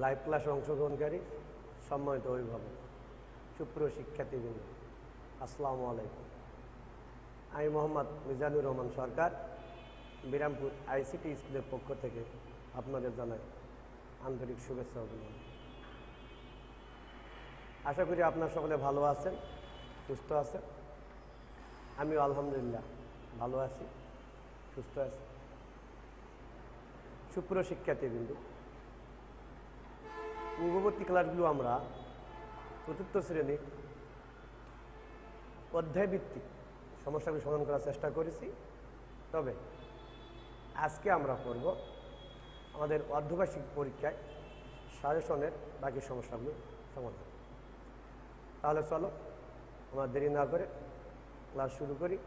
Live ক্লাসে অংশগ্রহণকারী সম্মানিত অভিভাবক, সুপ্রিয় শিক্ষার্থীবৃন্দ, আসসালামু আলাইকুম। আমি মোহাম্মদ মিজানুর রহমান সরকার, বিরামপুর আইসিটি স্কুলের পক্ষ থেকে আপনাদের জানাই আন্তরিক শুভেচ্ছা অভিনন্দন। আশা করি আপনারা সকলে ভালো আছেন, সুস্থ আছেন। আমিও আলহামদুলিল্লাহ ভালো আছি, সুস্থ আছি। সুপ্রিয় শিক্ষার্থীবৃন্দ, পূর্ববর্তী ক্লাসগুলো আমরা চতুর্থ শ্রেণীর অধ্যায়ভিত্তিক সমস্যাগুলি সমাধান করার চেষ্টা করেছি। তবে আজকে আমরা পড়ব আমাদের অর্ধবার্ষিক পরীক্ষায় সাজেশনের বাকি সমস্যাগুলো সমাধান। তাহলে চলো আমরা দেরি না করে ক্লাস শুরু করি।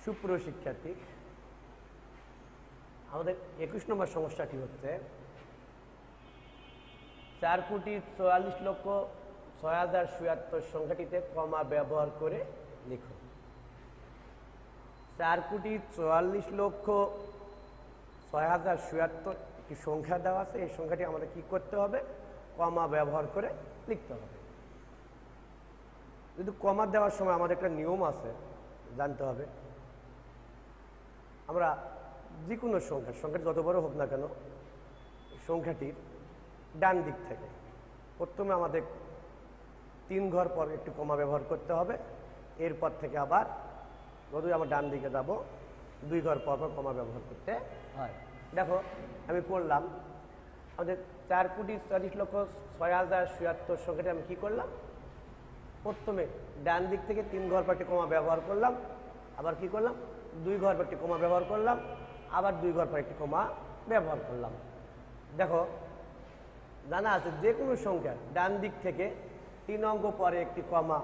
সুপ্রিয় শিক্ষার্থী, আমাদের 21 নম্বর সমস্যাটি হচ্ছে 4,44,06,077 সংখ্যাটিতে কমা ব্যবহার করে লিখো। 4,44,06,077 একটি সংখ্যা দেওয়া আছে। এই সংখ্যাটি আমাদের কি করতে হবে? কমা ব্যবহার করে লিখতে হবে। যদি কমা দেওয়ার সময় আমাদের একটা নিয়ম আছে, জানতে হবে। আমরা যে কোনো সংখ্যা যত বড় হোক না কেন, সংখ্যাটির ডান দিক থেকে প্রথমে আমাদের 3 ঘর পর একটি কমা ব্যবহার করতে হবে। এরপর থেকে আবার যতই আমরা ডান দিকে যাব 2 ঘর পর পর কমা ব্যবহার করতে হয়। দেখো, আমি পড়লাম আমাদের 4,44,06,077 সংখ্যাটি আমি কি করলাম? প্রথমে ডান দিক থেকে 3 ঘর পর একটি কমা ব্যবহার করলাম, আবার কি করলাম? 2 ঘর পর একটি কমা ব্যবহার করলাম, আবার 2 ঘর পর একটি কমা ব্যবহার করলাম। দেখো, জানা আছে যে কোনো সংখ্যা ডান দিক থেকে 3 অঙ্ক পরে একটি কমা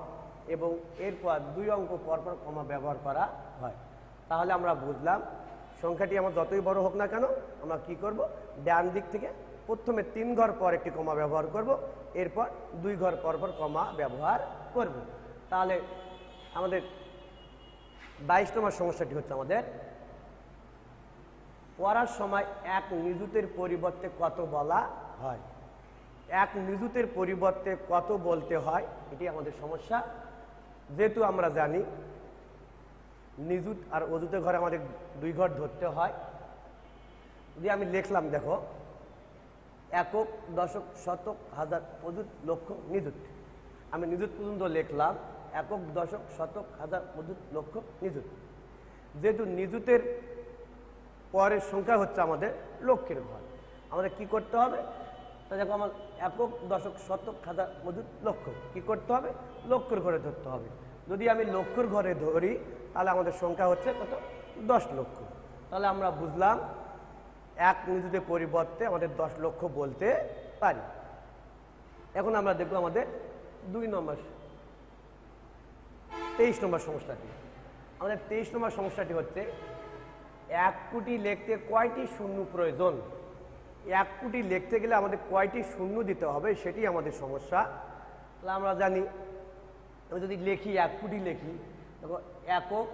এবং এরপর 2 অঙ্ক পর পর কমা ব্যবহার করা হয়। তাহলে আমরা বুঝলাম সংখ্যাটি আমার যতই বড় হোক না কেন, আমরা কি করব? ডান দিক থেকে প্রথমে 3 ঘর পর একটি কমা ব্যবহার করব, এরপর 2 ঘর পর পর কমা ব্যবহার করব। তাহলে আমাদের 22 নম্বর সমস্যাটি হচ্ছে আমাদের পড়ার সময় 1 নিযুতের পরিবর্তে কত বলা হয়। 1 নিযুতের পরিবর্তে কত বলতে হয়, এটি আমাদের সমস্যা। যেহেতু আমরা জানি নিযুত আর অযুতের ঘরে আমাদের 2 ঘর ধরতে হয়। যদি আমি লিখলাম, দেখো, একক, দশক, শতক, হাজার, অযুত, লক্ষ, নিযুত। আমি নিযুত পর্যন্ত লিখলাম, একক, দশক, শতক, হাজার, অযুত, লক্ষ, নিযুত। যেহেতু নিযুতের পরের সংখ্যা হচ্ছে আমাদের লক্ষের ঘর, আমাদের কি করতে হবে? দেখো, আমার একক, দশক, শতক, হাজার, অযুত, লক্ষ কি করতে হবে? লক্ষের ঘরে ধরতে হবে। যদি আমি লক্ষের ঘরে ধরি তাহলে আমাদের সংখ্যা হচ্ছে কত? 10 লক্ষ। তাহলে আমরা বুঝলাম 1 নিযুতের পরিবর্তে আমাদের 10 লক্ষ বলতে পারি। এখন আমরা দেখব আমাদের 23 নম্বর সমস্যাটি। আমাদের 23 নম্বর সমস্যাটি হচ্ছে 1 কোটি লিখতে কয়টি শূন্য প্রয়োজন। 1 কোটি লিখতে গেলে আমাদের কয়টি শূন্য দিতে হবে, সেটি আমাদের সমস্যা। তাহলে আমরা জানি, আমি যদি লিখি 1 কোটি লিখি, দেখো, একক,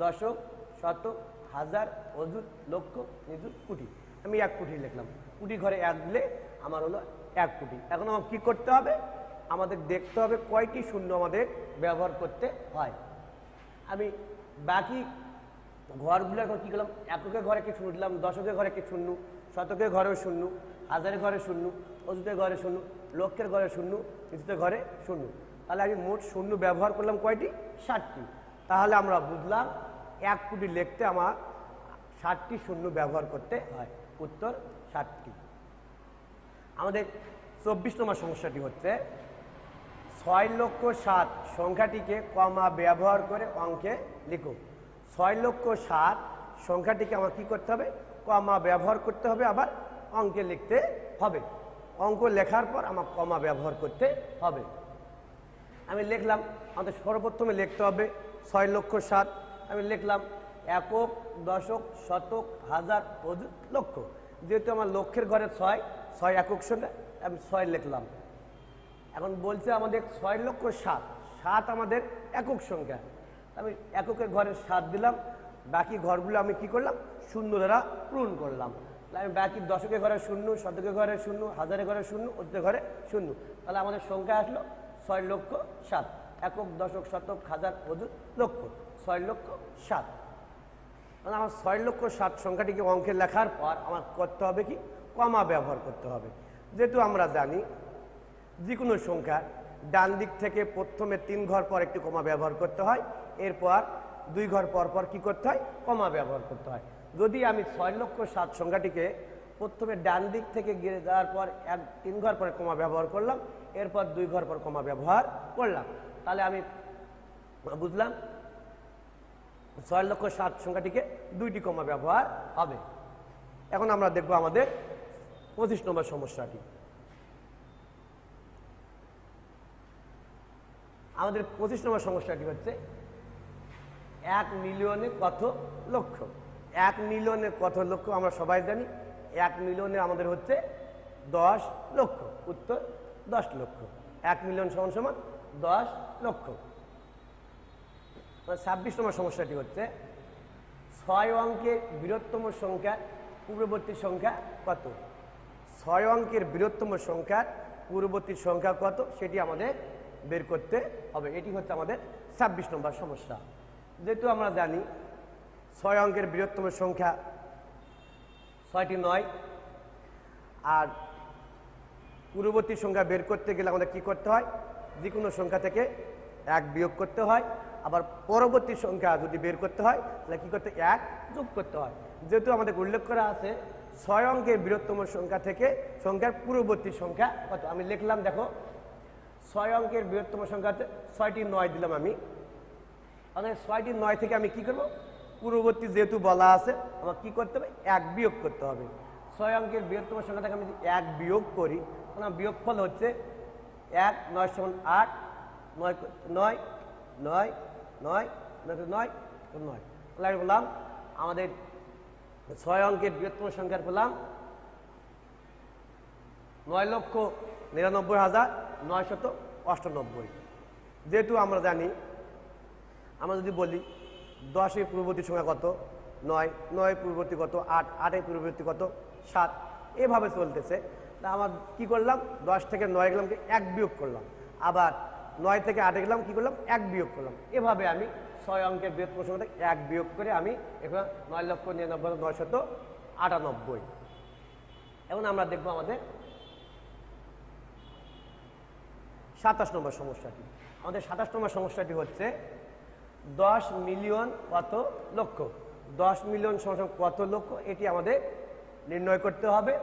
দশক, শতক, হাজার, অযুত, লক্ষ, নিযুত, কোটি। আমি 1 কোটি লিখলাম, কোটি ঘরে 1 দিলে আমার হলো 1 কোটি। এখন আমার কী করতে হবে? আমাদের দেখতে হবে কয়টি শূন্য আমাদের ব্যবহার করতে হয়। আমি বাকি ঘরগুলো এখন কী করলাম? এককের ঘরে কি শূন্য দিলাম, দশকের ঘরে কি শূন্য, শতকের ঘরেও শূন্য, হাজারের ঘরে শূন্য, অযুতের ঘরে শূন্য, লক্ষের ঘরে শূন্য, নিযুতের ঘরে শূন্য। তাহলে আমি মোট শূন্য ব্যবহার করলাম কয়টি? 60টি। তাহলে আমরা বুঝলাম 1 কোটি লিখতে আমার 60টি শূন্য ব্যবহার করতে হয়। উত্তর 60টি। আমাদের 24 নম্বর সমস্যাটি হচ্ছে 6,07,000 সংখ্যাটিকে কমা ব্যবহার করে অঙ্কে লিখো। 6,07,000 সংখ্যাটিকে আমার কি করতে হবে? কমা ব্যবহার করতে হবে, আবার অঙ্কে লিখতে হবে। অঙ্ক লেখার পর আমার কমা ব্যবহার করতে হবে। আমি লিখলাম, আমাদের সর্বপ্রথমে লিখতে হবে 6,07,000। আমি লিখলাম একক, দশক, শতক, হাজার, অযুত, লক্ষ। যেহেতু আমার লক্ষের ঘরে 6, 6 একক সংখ্যা, আমি 6 লিখলাম। এখন বলছে আমাদের 6,07,000, 7 আমাদের একক সংখ্যা, আমি এককের ঘরে 7 দিলাম, বাকি ঘরগুলো আমি কি করলাম, শূন্য দ্বারা পূরণ করলাম। তাহলে আমি বাকি দশকের ঘরে 0, শতকের ঘরে 0, হাজারের ঘরে 0, অযুতের ঘরে 0, তাহলে আমাদের সংখ্যা আসলো 6,07,000। একক, দশক, শতক, হাজার, অযুত, লক্ষ, 6,07,000। মানে আমার 6,07,000 সংখ্যাটিকে অঙ্কে লেখার পর আমার করতে হবে কি, কমা ব্যবহার করতে হবে। যেহেতু আমরা জানি যে কোনো সংখ্যা ডান দিক থেকে প্রথমে 3 ঘর পর একটি কমা ব্যবহার করতে হয়, এরপর 2 ঘর পর পর কি করতে হয়, কমা ব্যবহার করতে হয়। যদি আমি 6,07,000 সংখ্যাটিকে প্রথমে ডান দিক থেকে গিয়ে যাওয়ার পর 3 ঘর পরে কমা ব্যবহার করলাম, এরপর 2 ঘর পর কমা ব্যবহার করলাম, তাহলে আমি বুঝলাম 6,07,000 সংখ্যাটিকে 2টি কমা ব্যবহার হবে। এখন আমরা দেখব আমাদের 25 নম্বর সমস্যাটি। আমাদের 25 নম্বর সমস্যাটি হচ্ছে 1 মিলিয়নে কত লক্ষ। 1 মিলিয়নে কত লক্ষ আমরা সবাই জানি, 1 মিলিয়নে আমাদের হচ্ছে 10 লক্ষ। উত্তর 10 লক্ষ। 1 মিলিয়ন সমান সমান 10 লক্ষ। 26 নম্বর সমস্যাটি হচ্ছে 6 অঙ্কের বৃহত্তম সংখ্যা পূর্ববর্তী সংখ্যা কত। 6 অঙ্কের বৃহত্তম সংখ্যার পূর্ববর্তী সংখ্যা কত সেটি আমাদের বের করতে হবে। এটি হচ্ছে আমাদের 26 নম্বর সমস্যা। যেহেতু আমরা জানি 6 অঙ্কের বৃহত্তম সংখ্যা 6টি 9, আর পূর্ববর্তী সংখ্যা বের করতে গেলে আমাদের কি করতে হয়, যে কোনো সংখ্যা থেকে 1 বিয়োগ করতে হয়, আবার পরবর্তী সংখ্যা যদি বের করতে হয় তাহলে কি করতে, 1 যোগ করতে হয়। যেহেতু আমাদের উল্লেখ করা আছে 6 অঙ্কের বৃহত্তম সংখ্যা থেকে সংখ্যার পূর্ববর্তী সংখ্যা কত, আমি লিখলাম, দেখো 6 অঙ্কের বৃহত্তম সংখ্যাতে 6টি 9 দিলাম আমি, তাহলে 6টি 9 থেকে আমি কি করব, পূর্ববর্তী যেহেতু বলা আছে আমার কি করতে হবে, 1 বিয়োগ করতে হবে। 6 অঙ্কের বৃহত্তম সংখ্যা থেকে আমি যদি 1 বিয়োগ করি, তাহলে বিয়োগফল হচ্ছে 1 9 সমান 8, 9 9 9 9 9 9। তাহলে আমি বললাম আমাদের 6 অঙ্কের বৃহত্তম সংখ্যার পেলাম 9,99,998। যেহেতু আমরা জানি, আমরা যদি বলি 10-এর পূর্ববর্তী সংখ্যা কত, 9, 9 পূর্ববর্তী কত, 8, 8-এর পূর্ববর্তী কত, 7, এভাবে চলতেছে। তা আমার কি করলাম, 10 থেকে 9 গেলাম, 1 বিয়োগ করলাম, আবার 9 থেকে 8 গেলাম, কি করলাম, 1 বিয়োগ করলাম। এভাবে আমি 6 অঙ্কের বৃহত্তম সংখ্যা থেকে 1 বিয়োগ করে আমি এখন 9,99,998। এখন আমরা দেখবো আমাদের 27 নম্বর সমস্যাটি। আমাদের 27 নম্বর সমস্যাটি হচ্ছে 10 মিলিয়ন কত লক্ষ। 10 মিলিয়ন সমান কত লক্ষ, এটি আমাদের নির্ণয় করতে হবে।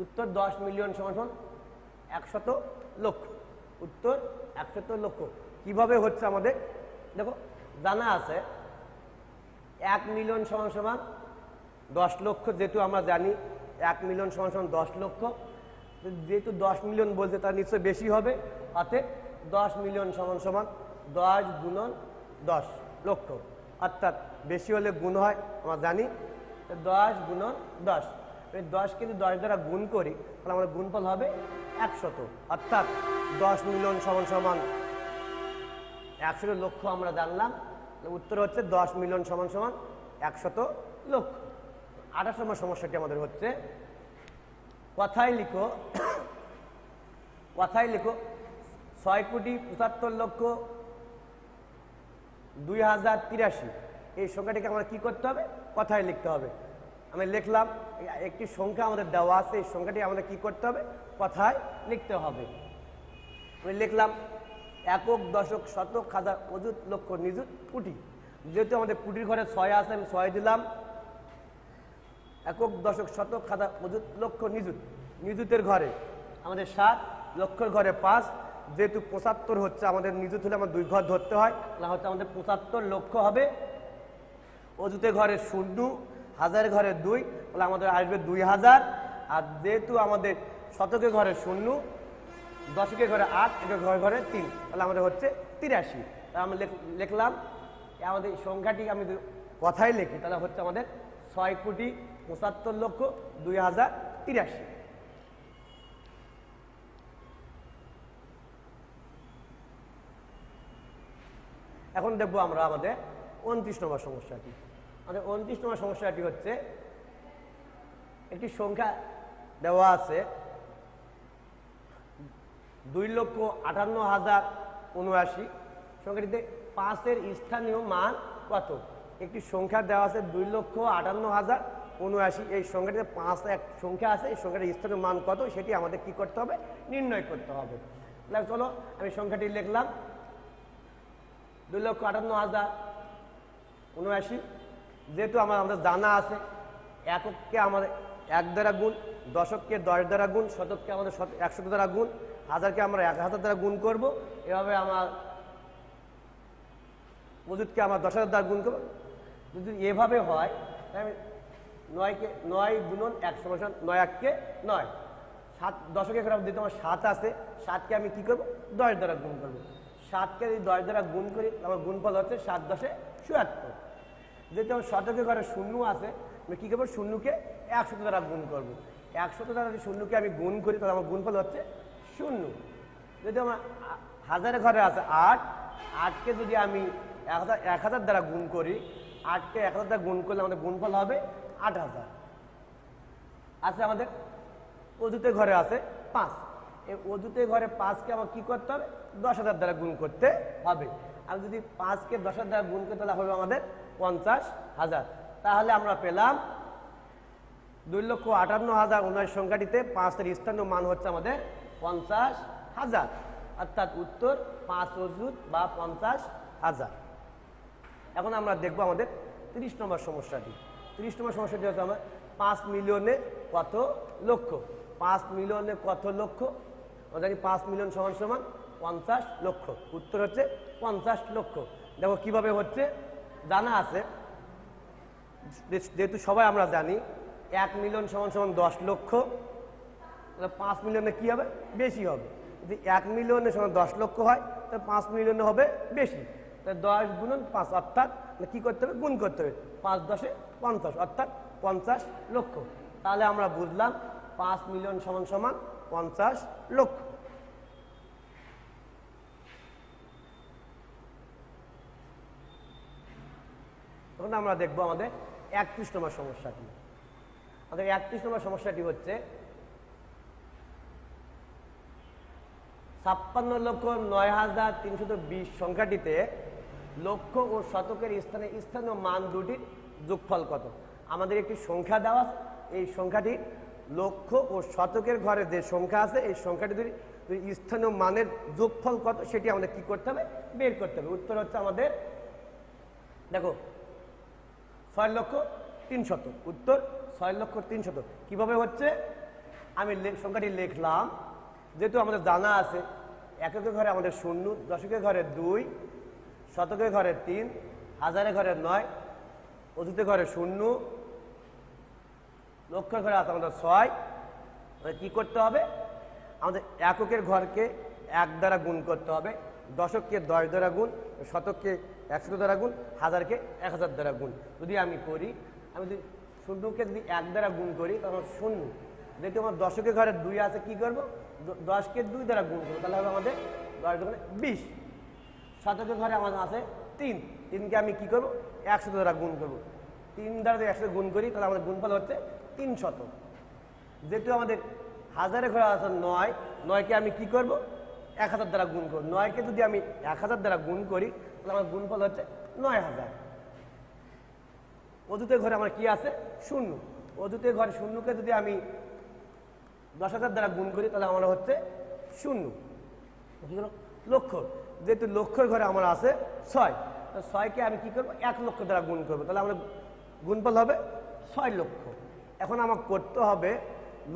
উত্তর 10 মিলিয়ন সমান 100 লক্ষ। উত্তর 100 লক্ষ। কিভাবে হচ্ছে আমাদের দেখো, জানা আছে 1 মিলিয়ন সমান সমান 10 লক্ষ। যেহেতু আমরা জানি 1 মিলিয়ন সমান সমান 10 লক্ষ, যেহেতু 10 মিলিয়ন বলছে তার নিশ্চয়ই বেশি হবে, অর্থাৎ 10 মিলিয়ন সমান সমান 10 গুণন 10 লক্ষ, অর্থাৎ বেশি হলে গুণ হয় আমরা জানি, 10 গুণন 10। 10কে যদি 10 দ্বারা গুণ করি তাহলে আমাদের গুণফল হবে 100, অর্থাৎ 10 মিলিয়ন সমান সমান 100 লক্ষ আমরা জানলাম। উত্তর হচ্ছে 10 মিলিয়ন সমান সমান 100 লক্ষ। 28 নম্বর সমস্যাটি আমাদের হচ্ছে কথায় লিখো 6,75,02,083। এই সংখ্যাটিকে আমরা কি করতে হবে, কথায় লিখতে হবে। আমি লিখলাম, একটি সংখ্যা আমাদের দেওয়া আছে, এই সংখ্যাটি আমাদের কি করতে হবে, কথায় লিখতে হবে। আমি লিখলাম একক, দশক, শতক, হাজার, অযুত, লক্ষ, নিযুত, কোটি। যেহেতু আমাদের কোটির ঘরে 6 আছে, আমি 6 দিলাম। একক, দশক, শতক, হাজার, অযুত, লক্ষ, নিযুত। নিযুতের ঘরে আমাদের 7, লক্ষের ঘরে 5। যেহেতু 75 হচ্ছে আমাদের নিযুত হলে আমার 2 ঘর ধরতে হয়, তাহলে হচ্ছে আমাদের 75 লক্ষ হবে। অযুতের ঘরে 0, হাজারের ঘরে 2, তাহলে আমাদের আসবে 2000। আর যেহেতু আমাদের শতকের ঘরে 0, দশকের ঘরে 8, একের ঘরে 3, তাহলে আমাদের হচ্ছে 83। তাহলে আমরা লিখলাম আমাদের সংখ্যাটি আমি কথায় লিখি তাহলে হচ্ছে আমাদের 6,75,02,083। এখন দেখবো আমরা আমাদের 29 নম্বর সমস্যাটি। আমাদের 29 নম্বর সমস্যাটি হচ্ছে একটি সংখ্যা দেওয়া আছে 2,58,079। সংখ্যাটিতে 5-এর স্থানীয় মান কত? একটি সংখ্যা দেওয়া আছে 2,58,079। এই সংখ্যাটিতে 5 এক সংখ্যা আছে, এই সংখ্যাটির স্থানীয় মান কত সেটি আমাদের কি করতে হবে? নির্ণয় করতে হবে। তাহলে চলো আমি সংখ্যাটি লিখলাম 2,58,079। যেহেতু আমাদের জানা আছে এককে আমাদের 1 দ্বারা গুণ, দশককে 10 দ্বারা গুণ, শতককে আমাদের 100 দ্বারা গুণ, হাজারকে আমরা 1000 দ্বারা গুণ করব। এভাবে আমার মজুদকে আমরা 10,000 দ্বারা গুণ করব। যদি এভাবে হয় তাহলে 9 গুণন 1 সমান 9 1 9। 7 দশকে যেহেতু আমার 7 আছে, 7কে আমি কি করব? 10 দ্বারা গুণ করব। 7কে যদি 10 দ্বারা গুণ করি আমার গুণফল হচ্ছে 7 10 ৭৪। যেহেতু আমার শতকের ঘরে 0 আছে, আমি কী করবো? 0কে 100 দ্বারা গুণ করব। 100 দ্বারা যদি 0কে আমি গুণ করি তাহলে আমার গুণফল হচ্ছে 0। যদি আমার হাজারের ঘরে আছে 8, 8কে যদি আমি 1000 দ্বারা গুণ করি, 8কে 1000 দ্বারা গুণ করলে আমাদের গুণফল হবে 8000। আছে আমাদের অযুতের ঘরে আছে 5। এই অযুতের ঘরে 5কে আমার কী করতে হবে? 10,000 দ্বারা গুণ করতে হবে। আর যদি 5কে 10,000 দ্বারা গুণ করতে তাহলে হবে আমাদের 50,000। তাহলে আমরা পেলাম 2,58,079 সংখ্যাটিতে 5-এর স্থানীয় মান হচ্ছে আমাদের 50,000। অর্থাৎ উত্তর 5 অযুত বা 50,000। এখন আমরা দেখব আমাদের 30 নম্বর সমস্যাটি। 30 নম্বর সমস্যাটি হচ্ছে আমার 5 মিলিয়নে কত লক্ষ? 5 মিলিয়নে কত লক্ষ? আমরা জানি 5 মিলিয়ন সমান সমান 50 লক্ষ। উত্তর হচ্ছে 50 লক্ষ। দেখো কিভাবে হচ্ছে, জানা আছে যেহেতু সবাই আমরা জানি 1 মিলিয়ন সমান সমান 10 লক্ষ। তাহলে 5 মিলিয়নে কী হবে? বেশি হবে। যদি 1 মিলিয়নের সমান 10 লক্ষ হয় তাহলে 5 মিলিয়নে হবে বেশি। তাহলে 10 গুণন 5 অর্থাৎ কী করতে হবে? গুণ করতে হবে। 5 10 50 অর্থাৎ 50 লক্ষ। তাহলে আমরা বুঝলাম 5 মিলিয়ন সমান সমান 50 লক্ষ। এখন আমরা দেখব আমাদের 31 নম্বর সমস্যাটি। আমাদের 31 নম্বর সমস্যাটি হচ্ছে 56,09,320 সংখ্যাটিতে লক্ষ ও শতকের স্থানে স্থানীয় মান দুটির যোগফল কত? আমাদের একটি সংখ্যা দেওয়া আছে, এই সংখ্যাটি লক্ষ ও শতকের ঘরে যে সংখ্যা আছে এই সংখ্যাটি স্থানীয় মানের যোগফল কত সেটি আমাদের কি করতে হবে? বের করতে হবে। উত্তর হচ্ছে আমাদের দেখো 6,03,000। উত্তর 6,03,000। কিভাবে হচ্ছে? আমি সংখ্যাটি লিখলাম, যেহেতু আমাদের জানা আছে এককের ঘরে আমাদের 0, দশকের ঘরে 2, শতকের ঘরে 3, হাজারের ঘরে 9, অযুতের ঘরে 0, লক্ষের ঘরে আছে আমাদের 6। কি করতে হবে? আমাদের এককের ঘরকে 1 দ্বারা গুণ করতে হবে, দশককে 10 দ্বারা গুণ, শতককে 100 দ্বারা গুণ, হাজারকে 1000 দ্বারা গুণ। যদি আমি করি, আমি যদি 0কে যদি 1 দ্বারা গুণ করি তখন 0। যেহেতু আমার দশকের ঘরে 2 আছে, কি করব? 10কে 2 দ্বারা গুণ করবো, তাহলে হবে আমাদের 10 দ্বারা 20। শতকের ঘরে আমাদের আছে 3, 3কে আমি কি করব? 100 দ্বারা গুণ করব। 3 দ্বারা যদি 100 গুণ করি তাহলে আমাদের গুণফল হচ্ছে 300। যেহেতু আমাদের হাজারের ঘরে আছে 9, 9কে আমি কি করব? 1000 দ্বারা গুণ করব। 9কে যদি আমি 1000 দ্বারা গুণ করি তাহলে আমার গুণফল হচ্ছে 9000। অযুতের ঘরে আমার কি আছে? 0। অযুতের ঘরে 0কে যদি আমি 10,000 দ্বারা গুণ করি তাহলে আমার হচ্ছে 0। লক্ষ, যেহেতু লক্ষের ঘরে আমার আছে 6, 6কে আমি কি করব? 1 লক্ষ দ্বারা গুণ করবো, তাহলে আমার গুণফল হবে 6 লক্ষ। এখন আমার করতে হবে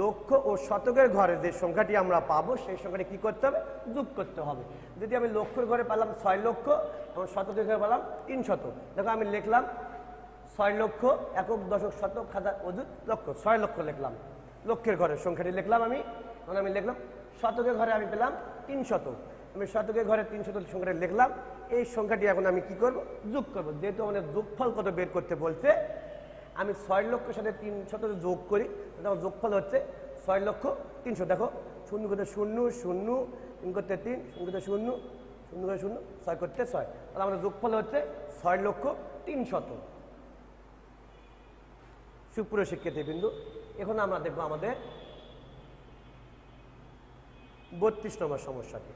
লক্ষ ও শতকের ঘরে যে সংখ্যাটি আমরা পাবো সেই সংখ্যাটি কি করতে হবে? যোগ করতে হবে। যদি আমি লক্ষের ঘরে পেলাম 6 লক্ষ এবং শতকের ঘরে পেলাম 300, দেখো আমি লিখলাম 6 লক্ষ, একক দশক শতক হাজার অযুত লক্ষ, 6 লক্ষ লিখলাম। লক্ষের ঘরের সংখ্যাটি লিখলাম আমি লিখলাম। শতকের ঘরে আমি পেলাম 300, আমি শতকের ঘরে 300 সংখ্যাটি লিখলাম। এই সংখ্যাটি এখন আমি কি করব? যোগ করব। যেহেতু আমাদের যোগফল কত বের করতে বলছে, আমি 6,00,000 সাথে 300 যোগ করি, তখন যোগফল হচ্ছে 6,00,300। দেখো 0 করতে 0, 0 3 করতে 3, 0 করতে 0, 0 করতে 0, 6 করতে 6, তাহলে আমাদের যোগফল হচ্ছে 6,300। সুপ্রিয় শিক্ষার্থীবৃন্দ, এখন আমরা দেখব আমাদের 32 নম্বর সমস্যাটি।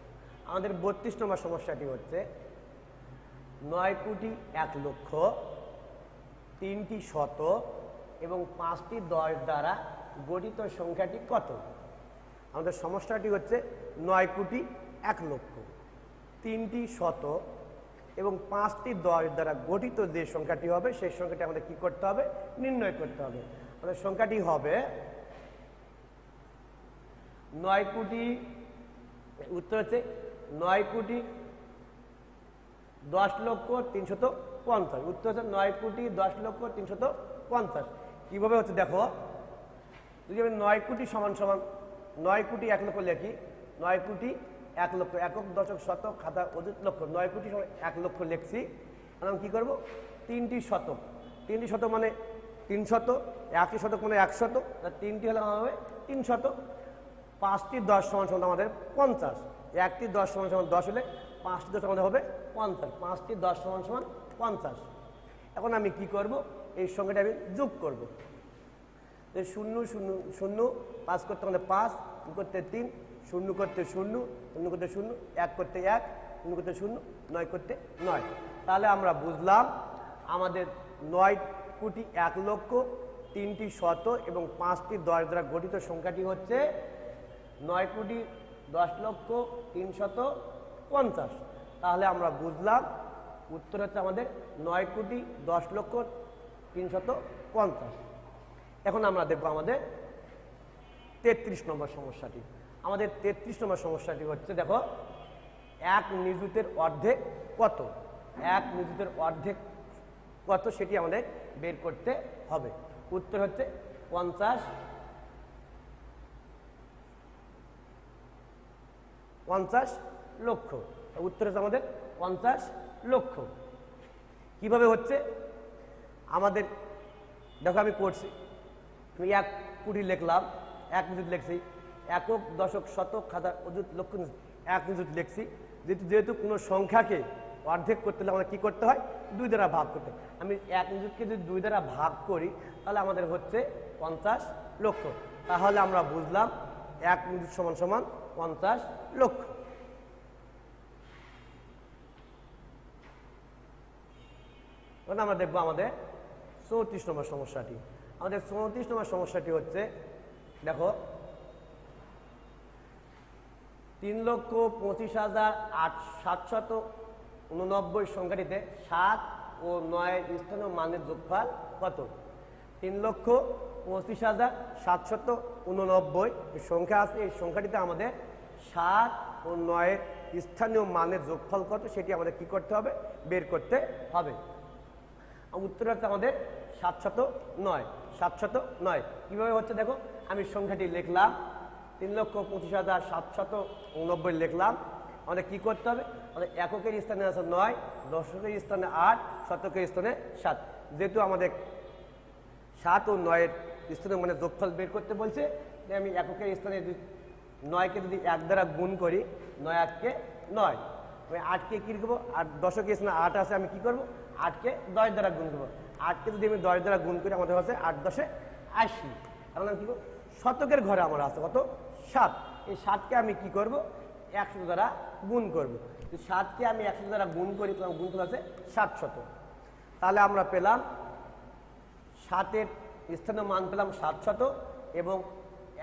আমাদের 32 নম্বর সমস্যাটি হচ্ছে 9,01,00,000, 3টি শত এবং 5টি 10 দ্বারা গঠিত সংখ্যাটি কত? আমাদের সমস্যাটি হচ্ছে 9,01,00,000, 3টি শত এবং 5টি 10 দ্বারা গঠিত যে সংখ্যাটি হবে সেই সংখ্যাটি আমাদের কি করতে হবে? নির্ণয় করতে হবে। আমাদের সংখ্যাটি হবে 9 কোটি, উত্তর হচ্ছে 9,10,03,50। উত্তর হচ্ছে 9,10,03,50। কিভাবে হচ্ছে দেখো, যদি আমি 9 কোটি সমান সমান 9,01,00,000 লিখি, 9,01,00,000 একক দশক শতক খাতা অযুত লক্ষ, 9 কোটি সমান 1,00,000 লিখছি। এখন কি করব? 3টি শতক, 3টি শতক মানে 300, 1টি শতক মানে 100, 3টি হলে হবে 300। 5টি 10 সমান সমান আমাদের 50, 1টি 10 সমান সমান 10 হলে 5টি 10 আমাদের হবে 50, 5টি 10 সমান সমান 50। এখন আমি কি করব? এই সংখ্যাটা আমি যোগ করব। 0 0 0, 5 করতে আমাদের 5, 2 করতে 3, 0 করতে 0, 0 করতে 0, 1 করতে 1, 0 করতে 0, 9 করতে 9। তাহলে আমরা বুঝলাম আমাদের 9,01,00,000, 3টি শত এবং 5টি 10 দ্বারা গঠিত সংখ্যাটি হচ্ছে 9,10,03,50। তাহলে আমরা বুঝলাম উত্তর হচ্ছে আমাদের 9,10,03,50। এখন আমরা দেখব আমাদের 33 নম্বর সমস্যাটি। আমাদের 33 নম্বর সমস্যাটি হচ্ছে দেখো, 1 নিযুতের অর্ধেক কত? 1 নিযুতের অর্ধেক কত সেটি আমাদের বের করতে হবে। উত্তর হচ্ছে 50 লক্ষ। উত্তর হচ্ছে আমাদের 50 লক্ষ। কিভাবে হচ্ছে আমাদের দেখো, আমি করছি, আমি 1 কোটি লিখলাম, 1 নিযুত লিখছি, একক দশক শতক খাতা অযুত লক্ষ 1 নিযুত লিখছি। যেহেতু কোনো সংখ্যাকে অর্ধেক করতে হলে আমাদের কী করতে হয়? 2 দ্বারা ভাগ করতে হয়। আমি 1 নিযুতকে যদি 2 দ্বারা ভাগ করি তাহলে আমাদের হচ্ছে 50 লক্ষ। তাহলে আমরা বুঝলাম 1 নিযুত সমান সমান 50 লক্ষ। এখন আমরা দেখবো আমাদের 34 নম্বর সমস্যাটি। আমাদের 34 নম্বর সমস্যাটি হচ্ছে দেখো, 3,25,789 সংখ্যাটিতে 7 ও 9 স্থানীয় মানের যোগফল কত? 3,25,789 সংখ্যা আছে, এই সংখ্যাটিতে আমাদের 7 ও 9 স্থানীয় মানের যোগফল কত সেটি আমাদের কি করতে হবে? বের করতে হবে। উত্তর হচ্ছে আমাদের 709। 709 কিভাবে হচ্ছে দেখো, আমি সংখ্যাটি লিখলাম, 3,25,789 লিখলাম। আমাদের কি করতে হবে? আমাদের এককের স্থানে আছে 9, দশকের স্থানে 8, শতকের স্থানে 7। যেহেতু আমাদের 7 ও 9 স্থানে মানে যোগফল বের করতে বলছে, আমি এককের স্থানে 9কে যদি 1 দ্বারা গুণ করি, 9 8কে 9, আমি 8কে কী করবো? 8 দশকের স্থানে 8 আছে, আমি কি করব? 8কে 10 দ্বারা গুণ করবো। 8কে যদি আমি 10 দ্বারা গুণ করি আমাদের হচ্ছে 8 10 80। এখন আমি কী করবো? শতকের ঘরে আমার আছে কত? 7। এই 7কে আমি কি করব? 100 দ্বারা গুণ করব। 7কে আমি 100 দ্বারা গুণ করি, তখন গুণ আছে 700। তাহলে আমরা পেলাম 7-এর স্থানীয় মান পেলাম 700 এবং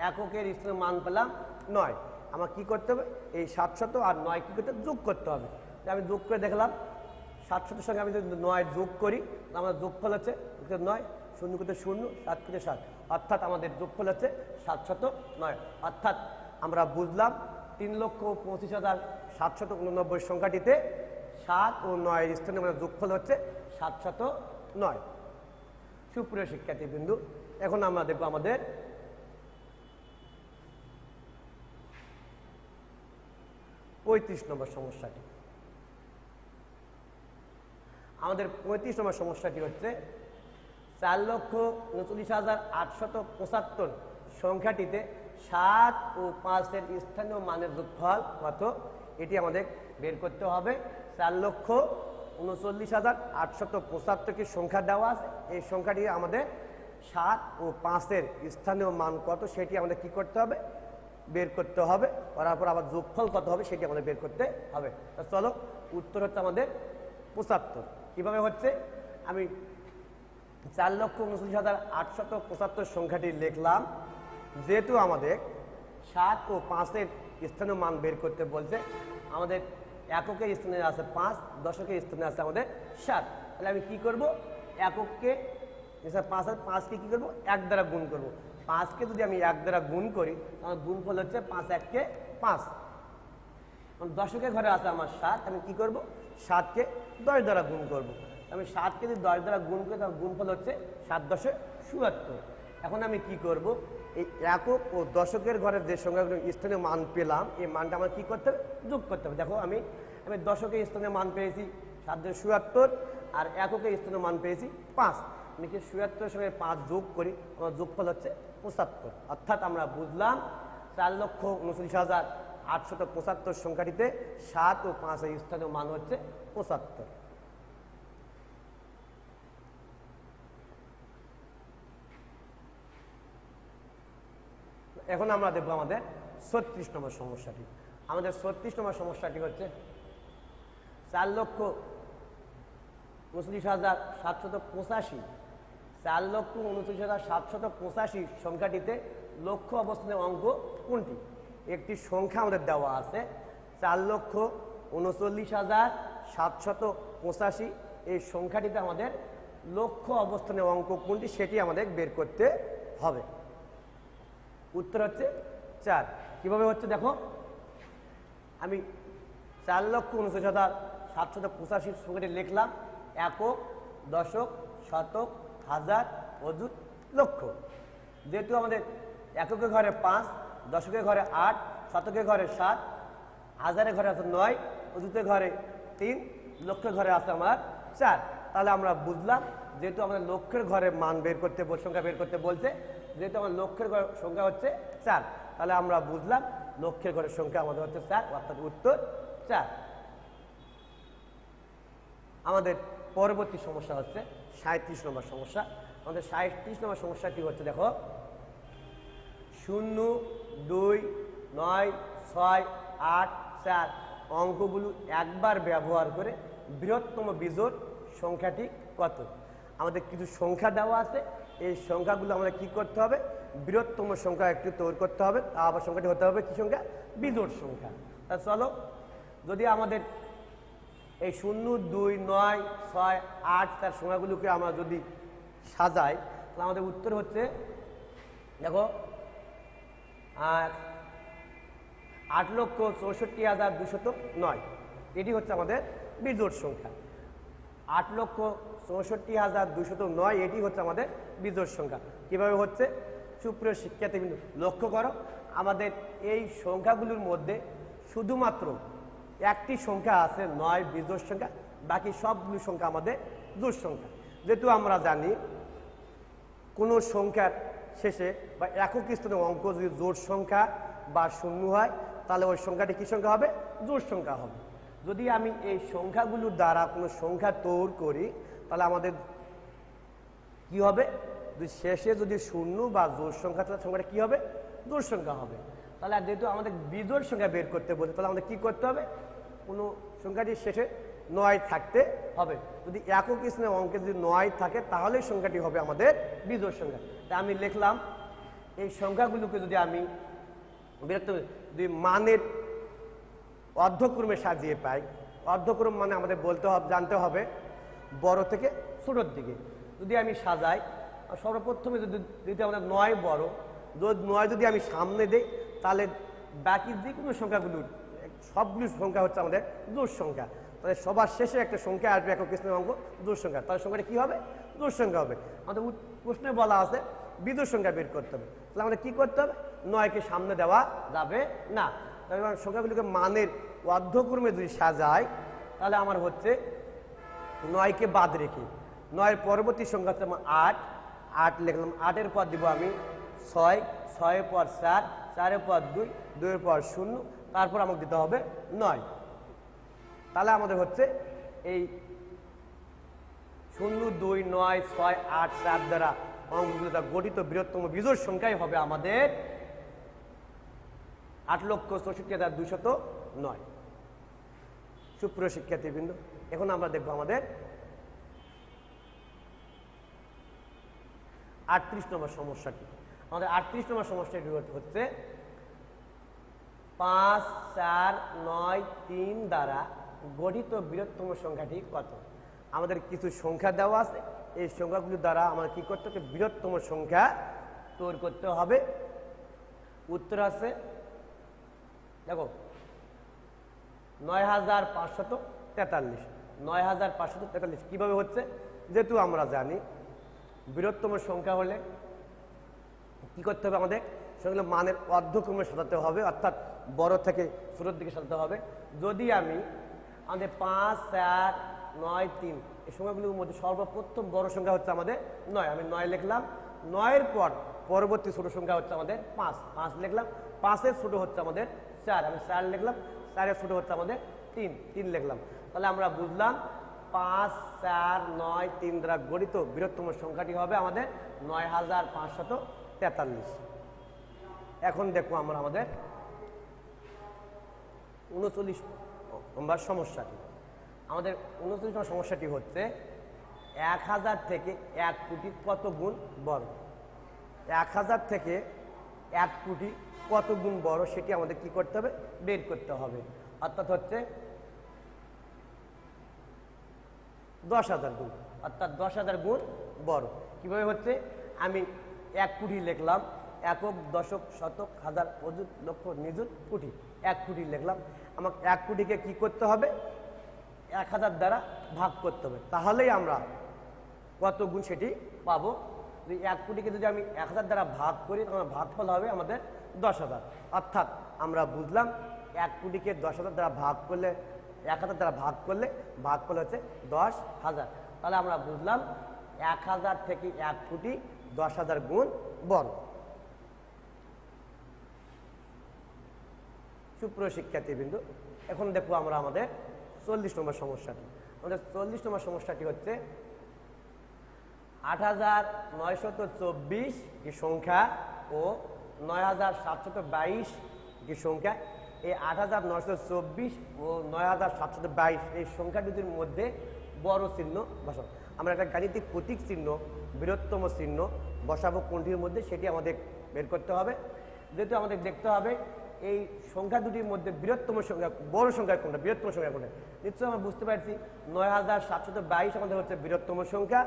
এককের স্থানীয় মান পেলাম 9। আমার কি করতে হবে? এই 700 আর 9 কী করতে যোগ করতে হবে। আমি যোগ করে দেখলাম, 700-এর সঙ্গে আমি যদি 9 যোগ করি, আমার যোগফল হচ্ছে 9, 0 করতে 0, 7 করতে 7, অর্থাৎ আমাদের যোগফল হচ্ছে 709। অর্থাৎ আমরা বুঝলাম 3,25,789 সংখ্যাটিতে 7 ও 9 স্থানে মানে যোগফল হচ্ছে 709। সুপ্রিয় শিক্ষার্থীবৃন্দু, এখন আমরা দেখব আমাদের 35 নম্বর সমস্যাটি। আমাদের 35 নম্বর সমস্যাটি হচ্ছে 4,39,875 সংখ্যাটিতে 7 ও 5-এর স্থানীয় মানের যোগফল কত, এটি আমাদের বের করতে হবে। 4,39,875টি সংখ্যা দেওয়া আছে, এই সংখ্যাটি আমাদের 7 ও 5-এর স্থানীয় মান কত সেটি আমাদের কি করতে হবে, বের করতে হবে। করার পর আবার যোগফল কত হবে সেটি আমাদের বের করতে হবে। তো চলো, উত্তর হচ্ছে আমাদের 75। কিভাবে হচ্ছে, আমি 4,39,875 সংখ্যাটি লিখলাম। যেহেতু আমাদের 7 ও 5-এর স্থানীয় মান বের করতে বলছে, আমাদের এককের স্থানে আছে 5, দশকের স্থানে আছে আমাদের 7, তাহলে আমি কি করব, এককে 5কে কি করব, 1 দ্বারা গুণ করব। 5কে যদি আমি 1 দ্বারা গুণ করি তাহলে গুণফল হচ্ছে 5 1 5। দশকের ঘরে আছে আমার 7, আমি কি করব, 7কে 10 দ্বারা গুণ করব। আমি 7কে যদি 10 দ্বারা গুণ করি তাহলে গুণফল হচ্ছে 7 10 77। এখন আমি কি করব, এই একক ও দশকের ঘরের যে সংখ্যাগুলো স্থানীয় মান পেলাম, এই মানটা আমার কি করতে হবে, যোগ করতে হবে। দেখো আমি দশকের স্থানীয় মান পেয়েছি 7 10 77, আর এককের স্থানীয় মান পেয়েছি 5। আমি কি 77-এর সঙ্গে 5 যোগ করি, আমার যোগফল হচ্ছে 75। অর্থাৎ আমরা বুঝলাম 4,39,875 সংখ্যাটিতে 7 ও 5-এর স্থানীয় মান হচ্ছে 75। এখন আমরা দেখব আমাদের 36 নম্বর সমস্যাটি। আমাদের 36 নম্বর সমস্যাটি হচ্ছে 4,29,785 4,29,785 সংখ্যাটিতে লক্ষ্য অবস্থানের অঙ্ক কোনটি? একটি সংখ্যা আমাদের দেওয়া আছে 4,39,785, এই সংখ্যাটিতে আমাদের লক্ষ্য অবস্থানের অঙ্ক কোনটি সেটি আমাদের বের করতে হবে। উত্তর হচ্ছে 4। কিভাবে হচ্ছে দেখো, আমি 4,29,785 সংখ্যাটি লিখলাম, একক, দশক, শতক, হাজার, অযুত, লক্ষ। যেহেতু আমাদের এককের ঘরে 5, দশকের ঘরে 8, শতকের ঘরে 7, হাজারের ঘরে আছে 9, অযুতের ঘরে 3, লক্ষের ঘরে আছে আমার 4, তাহলে আমরা বুঝলাম যেহেতু আমাদের লক্ষের ঘরে মান বের করতে, সংখ্যা বের করতে বলছে, যেহেতু আমার লক্ষের ঘর সংখ্যা হচ্ছে 4, তাহলে আমরা বুঝলাম লক্ষের ঘরের সংখ্যা আমাদের হচ্ছে 4, অর্থাৎ উত্তর 4। আমাদের পরবর্তী সমস্যা হচ্ছে 37 নম্বর সমস্যা। আমাদের 37 নম্বর সমস্যাটি হচ্ছে দেখো, 0 2 9 6 8 4 অঙ্কগুলো একবার ব্যবহার করে বৃহত্তম বিজোড় সংখ্যাটি কত? আমাদের কিছু সংখ্যা দেওয়া আছে, এই সংখ্যাগুলো আমাদের কি করতে হবে, বৃহত্তম সংখ্যা একটু তৈরি করতে হবে। আবার সংখ্যাটি হতে হবে কি সংখ্যা, বিজোড় সংখ্যা। তা চলো, যদি আমাদের এই 0 2 9 6 8 4 সংখ্যাগুলোকে আমরা যদি সাজাই তাহলে আমাদের উত্তর হচ্ছে দেখো 8,64,209, এটি হচ্ছে আমাদের বিজোড় সংখ্যা। 8,64,209 এটি হচ্ছে আমাদের বিজোড় সংখ্যা। কিভাবে হচ্ছে, সুপ্রিয় শিক্ষার্থীবৃন্দ লক্ষ্য করো, আমাদের এই সংখ্যাগুলোর মধ্যে শুধুমাত্র একটি সংখ্যা আছে 9 বিজোড় সংখ্যা, বাকি সবগুলো সংখ্যা আমাদের জোড় সংখ্যা। যেহেতু আমরা জানি কোনো সংখ্যার শেষে বা একক স্থানে অঙ্ক যদি জোড় সংখ্যা বা শূন্য হয় তাহলে ওই সংখ্যাটি কি সংখ্যা হবে, জোড় সংখ্যা হবে। যদি আমি এই সংখ্যাগুলোর দ্বারা কোনো সংখ্যা তৈরি করি তাহলে আমাদের কি হবে, যদি শেষে যদি শূন্য বা জোড় সংখ্যা তাহলে সংখ্যাটা কি হবে, জোড় সংখ্যা হবে। তাহলে যেহেতু আমাদের বিজোড় সংখ্যা বের করতে বলছে তাহলে আমাদের কি করতে হবে, কোনো সংখ্যাটির শেষে 9 থাকতে হবে। যদি একক স্থানে অঙ্কে যদি 9 থাকে তাহলে সংখ্যাটি হবে আমাদের বিজোড় সংখ্যা। তা আমি লিখলাম, এই সংখ্যাগুলোকে যদি আমি যদি মানের অর্ধক্রমে সাজিয়ে পাই, অর্ধক্রম মানে আমাদের বলতে হবে, জানতে হবে বড় থেকে ছোটোর দিকে। যদি আমি সাজাই, সর্বপ্রথমে যদি আমাদের 9 বড়, 9 যদি আমি সামনে দিই তাহলে বাকি যে কোনো সংখ্যাগুলোর সবগুলো সংখ্যা হচ্ছে আমাদের জোড় সংখ্যা। তাহলে সবার শেষে একটা সংখ্যা আসবে একক স্থানীয় অঙ্ক জোড় সংখ্যা, তাহলে সংখ্যাটা কী হবে, জোড় সংখ্যা হবে। আমাদের প্রশ্নে বলা আছে বিজোড় সংখ্যা বের করতে হবে, তাহলে আমাদের কী করতে হবে, 9কে সামনে দেওয়া যাবে না। তাহলে সংখ্যাগুলিকে মানের অর্ধক্রমে যদি সাজাই তাহলে আমার হচ্ছে 9কে বাদ রেখে 9 পরবর্তী সংখ্যা হচ্ছে আমার 8, 8 লিখলাম, 8-এর পর দিব আমি 6, 6-এর পর 4, 4-এর পর 2, 2-এর পর 0, তারপর আমাকে দিতে হবে 9। তাহলে আমাদের হচ্ছে এই 0, 2, 9, 6, 8, 4 দ্বারা অঙ্কগুলো দ্বারা গঠিত বৃহত্তম বিজোড় সংখ্যাই হবে আমাদের 8,64,209। সুপ্রিয় শিক্ষার্থীবৃন্দ, এখন আমরা দেখব আমাদের 38 নম্বর সমস্যাটি। আমাদের 38 নম্বর সমস্যাটি হচ্ছে 5, 4, 9, 3 দ্বারা গঠিত বৃহত্তম সংখ্যাটি কত? আমাদের কিছু সংখ্যা দেওয়া আছে, এই সংখ্যাগুলি দ্বারা আমাদের কি করতে হবে? বৃহত্তম সংখ্যা তৈরি করতে হবে। উত্তর আছে দেখো 9,543। 9,543 কিভাবে হচ্ছে? যেহেতু আমরা জানি বৃহত্তম সংখ্যা হলে কি করতে হবে? আমাদের সেগুলো মানের অর্ধক্রমে সাজাতে হবে, অর্থাৎ বড় থেকে ছোটোর দিকে সাজাতে হবে। যদি আমি আমাদের 5, 4, 9, 3 এই সংখ্যাগুলির মধ্যে সর্বপ্রথম বড় সংখ্যা হচ্ছে আমাদের 9, আমি 9 লিখলাম। 9-এর পর পরবর্তী ছোট সংখ্যা হচ্ছে আমাদের 5, 5 লিখলাম। 5-এর ছোট হচ্ছে আমাদের 4, আমি 4 লিখলাম। 4-এর ছোট হচ্ছে আমাদের 3, 3 লিখলাম। তাহলে আমরা বুঝলাম 5, 4, 9, 3 দ্বারা গঠিত বৃহত্তম সংখ্যাটি হবে আমাদের 9,543। এখন দেখো আমরা আমাদের 39 নম্বর সমস্যাটি। আমাদের 39 নম্বর সমস্যাটি হচ্ছে 1000 থেকে 1 কোটি কত গুণ বড়? 1000 থেকে 1 কোটি কত গুণ বড় সেটি আমাদের কি করতে হবে? বের করতে হবে। অর্থাৎ হচ্ছে 10,000 গুণ, অর্থাৎ 10,000 গুণ বড়। কিভাবে হচ্ছে? আমি 1 কোটি লিখলাম, একক, দশক, শতক, হাজার, অযুত, লক্ষ, নিযুত, কোটি। 1 কোটি লিখলাম। আমাকে 1 কোটিকে কি করতে হবে? 1000 দ্বারা ভাগ করতে হবে, তাহলেই আমরা কত গুণ সেটি পাবো। যদি 1 কোটিকে যদি আমি 1000 দ্বারা ভাগ করি, তখন ভাগফল হবে আমাদের 10,000। অর্থাৎ আমরা বুঝলাম 1 কোটিকে 10,000 দ্বারা ভাগ করলে, 1000 দ্বারা ভাগ করলে ভাগফল হচ্ছে 10,000। তাহলে আমরা বুঝলাম 1000 থেকে 1 কোটি 10,000 গুণ বড়। সুপ্রিয় শিক্ষার্থীবৃন্দ, এখন দেখবো আমরা আমাদের 40 নম্বর সমস্যাটি। আমাদের 40 নম্বর সমস্যাটি হচ্ছে 8,924 টি সংখ্যা ও 9,722 টি সংখ্যা। এই 8,924 ও 9,722 এই সংখ্যা দুটির মধ্যে বড় চিহ্ন বসাবো। আমরা একটা গাণিতিক প্রতীক চিহ্ন, বৃহত্তম চিহ্ন বসাবো কোনটির মধ্যে, সেটি আমাদের বের করতে হবে। যেহেতু আমাদের দেখতে হবে এই সংখ্যা দুটির মধ্যে বৃহত্তম সংখ্যা, বড় সংখ্যা কোনটা, বৃহত্তম সংখ্যা কোনটা। নিশ্চয়ই আমরা বুঝতে পারছি 9,722 আমাদের হচ্ছে বৃহত্তম সংখ্যা,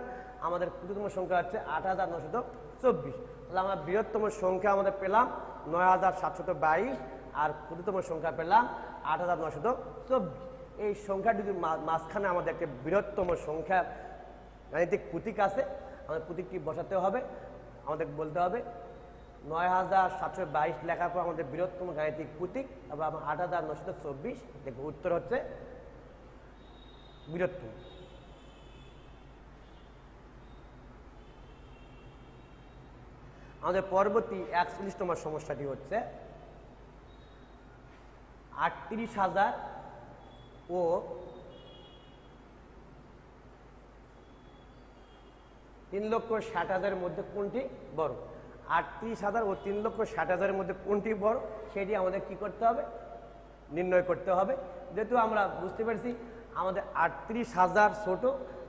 আমাদের ক্ষুদ্রতম সংখ্যা হচ্ছে 8,924। তাহলে আমরা বৃহত্তম সংখ্যা আমাদের পেলাম 9,722 আর ক্ষুদ্রতম সংখ্যা পেলাম 8,924। এই সংখ্যা দুটির মাঝখানে আমাদের একটা বৃহত্তম সংখ্যা গাণিতিক প্রতীক আছে, আমাদের প্রতীকটি বসাতে হবে। আমাদের বলতে হবে 9,722 লেখার পর আমাদের বৃহত্তম গাণিতিক প্রতীক, তারপর আমরা 8,924 দেখব। উত্তর হচ্ছে বৃহত্তম। আমাদের পরবর্তী 41 নম্বর সমস্যাটি হচ্ছে 38,000 ও 3,60,000 মধ্যে কোনটি বড়? 38,000 ও 3,60,000 মধ্যে কোনটি বড় সেটি আমাদের কি করতে হবে? নির্ণয় করতে হবে। যেহেতু আমরা বুঝতে পারছি আমাদের 38,000 ছোট,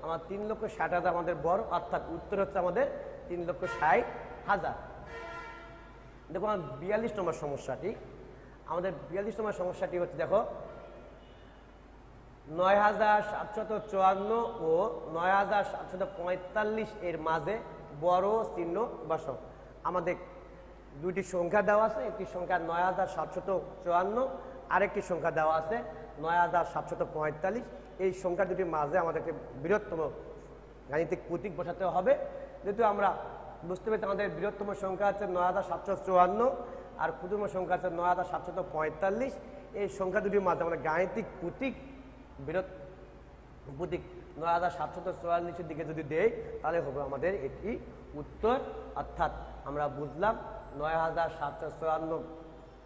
আমার 3,60,000 আমাদের বড়, অর্থাৎ উত্তর হচ্ছে আমাদের 3,60,000। দেখো আমার 42 নম্বর সমস্যাটি। আমাদের 42 নম্বর সমস্যাটি হচ্ছে দেখো 9,754 ও 9,745 এর মাঝে বড় চিহ্ন বসাও। আমাদের দুইটি সংখ্যা দেওয়া আছে, একটি সংখ্যা 9,754, আরেকটি সংখ্যা দেওয়া আছে 9,745। এই সংখ্যা দুটির মাঝে আমাদেরকে বৃহত্তম গাণিতিক প্রতীক বসাতে হবে। যেহেতু আমরা বুঝতে পারছি আমাদের বৃহত্তম সংখ্যা হচ্ছে 9,754 আর ক্ষুদ্রতম সংখ্যা হচ্ছে 9,745। এই সংখ্যা দুটির মাঝে আমাদের গাণিতিক প্রতীক প্রতীক 9,744-এর দিকে যদি দেই, তাহলে হবে আমাদের এটি উত্তর, অর্থাৎ আমরা বুঝলাম ৯৭৫৪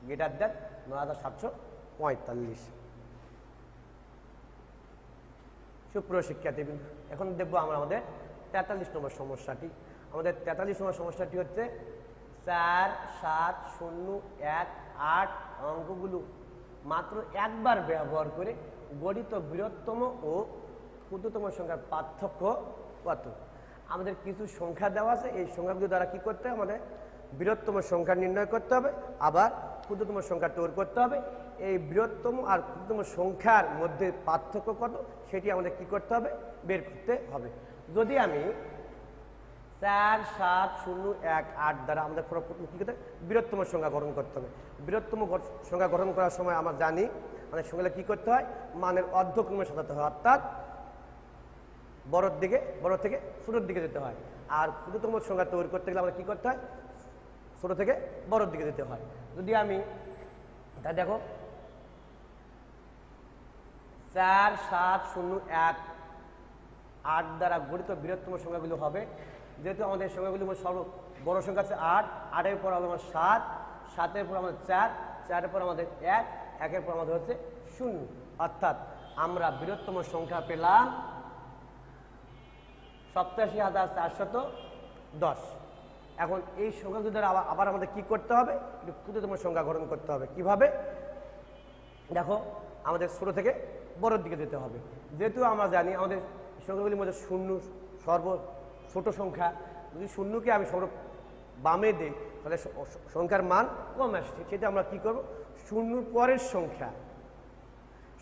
গ্রেটার দেন ৯৭৪৫। সুপ্রিয় শিক্ষার্থীবৃন্দ, এখন দেখবো আমরা আমাদের ৪৩ নম্বর সমস্যাটি। আমাদের ৪৩ নম্বর সমস্যাটি হচ্ছে ৪, ৭, ০, ১, ৮ অঙ্কগুলো মাত্র একবার ব্যবহার করে গণিত বৃহত্তম ও ক্ষুদ্রতম সংখ্যার পার্থক্য কত। আমাদের কিছু সংখ্যা দেওয়া আছে, এই সংখ্যাগুলো দ্বারা কি করতে হবে, আমাদের বৃহত্তম সংখ্যা নির্ণয় করতে হবে, আবার ক্ষুদ্রতম সংখ্যা তৈরি করতে হবে। এই বৃহত্তম আর ক্ষুদ্রতম সংখ্যার মধ্যে পার্থক্য কত সেটি আমাদের কি করতে হবে, বের করতে হবে। যদি আমি ৪, ৭, ০, ১, ৮ দ্বারা আমাদের কি করতে হবে, বৃহত্তম সংখ্যা গঠন করতে হবে। বৃহত্তম সংখ্যা গঠন করার সময় আমরা জানি আমাদের সংখ্যাটা কি করতে হয়, মানের অর্ধক্রমে সাজাতে হয়, অর্থাৎ বড় থেকে ছোটোর দিকে যেতে হয়। আর ক্ষুদ্রতম সংখ্যা তৈরি করতে গেলে আমরা কি করতে হয়, ছোট থেকে বড়র দিকে যেতে হয়। যদি আমি তা দেখো ৪, ৭, ০, ১, ৮ দ্বারা গঠিত বৃহত্তম সংখ্যাগুলো হবে। যেহেতু আমাদের সংখ্যাগুলি সর্ব বড় সংখ্যা আছে ৮, ৮-এর পর আমাদের ৭, ৭-এর পর আমাদের ৪, ৪-এর পর আমাদের ১, ১-এর পর আমাদের হচ্ছে ০, অর্থাৎ আমরা বৃহত্তম সংখ্যা পেলাম ৮৭,৪১০। এখন এই সংখ্যাগুলো দ্বারা আবার আমাদের কি করতে হবে, একটু ক্ষুদ্রতম সংখ্যা গঠন করতে হবে। কিভাবে দেখো, আমাদের ছোট থেকে বড়র দিকে যেতে হবে। যেহেতু আমরা জানি আমাদের সংখ্যাগুলির মধ্যে ০ সর্ব ছোট সংখ্যা, যদি ০কে আমি সর্ব বামে দিই তাহলে সংখ্যার মান কম আসছে। সেটা আমরা কি করব, ০ পরের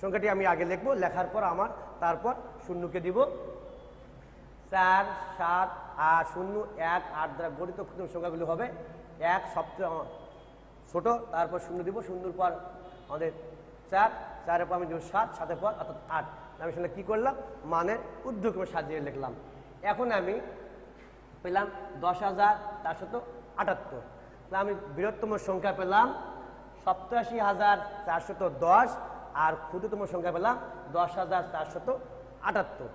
সংখ্যাটি আমি আগে লিখবো, লেখার পর আমার তারপর ০কে দিব। ৪, ৭, ৮, ০, ১, ৮ দ্বারা গঠিত ক্ষুদ্র সংখ্যাগুলো হবে ১ সবচেয়ে ছোট, তারপর ০ দিব, ০-র পর আমাদের ৪, ৪-এর পর আমি দিব ৭, ৭-এর পর অর্থাৎ ৮। আমি সেখানে কী করলাম, মানের ঊর্ধ্বক্রমে সাজিয়ে লিখলাম। এখন আমি পেলাম ১০,৪৭৮। আমি বৃহত্তম সংখ্যা পেলাম ৮৭,৪১০ আর ক্ষুদ্রতম সংখ্যা পেলাম ১০,৪৭৮।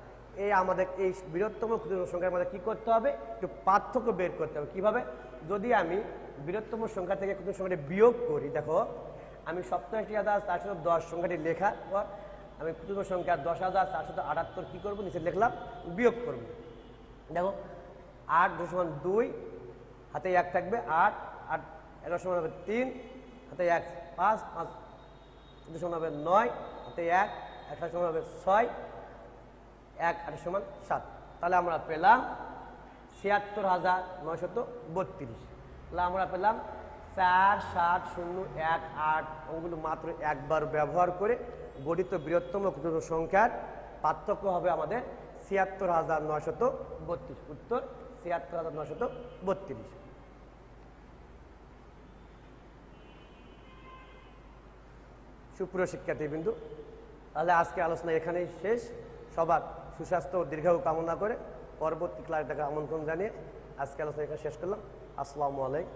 এই আমাদের এই বৃহত্তম ক্ষুদ্রতম সংখ্যার মধ্যে কী করতে হবে, একটু পার্থক্য বের করতে হবে। কীভাবে, যদি আমি বৃহত্তম সংখ্যা থেকে ক্ষুদ্র সংখ্যাটি বিয়োগ করি, দেখো আমি ৮৭,৪১০ সংখ্যাটি লেখার পর আমি ক্ষুদ্রতম সংখ্যা ১০,৪৭৮ কী করবো, নিচে লিখলাম, বিয়োগ করব। দেখো ৮ = ২, হাতে ১ থাকবে, ৮, ৮ ১১ সমান হবে ৩, হাতে ১ ৫, ৫ সমান হবে ৯, হাতে ১ ১ সমান হবে ৬, ১ ৮ সমান ৭। তাহলে আমরা পেলাম ৭৬,৯৩২। তাহলে আমরা পেলাম ৪, ৭, ০, ১, ৮ ওগুলো মাত্র একবার ব্যবহার করে গঠিত বৃহত্তম ক্ষুদ্রতম সংখ্যার পার্থক্য হবে আমাদের ৭৬,৯৩২। উত্তর ৭৬,৯৩২। সুপ্রিয় শিক্ষার্থীবৃন্দ, তাহলে আজকে আলোচনা এখানেই শেষ। সবার সুস্বাস্থ্য ও দীর্ঘায়ু কামনা করে পরবর্তী ক্লাস দেখার আমন্ত্রণ জানিয়ে আজকে আলোচনা এখানে শেষ করলাম। আসসালামু আলাইকুম।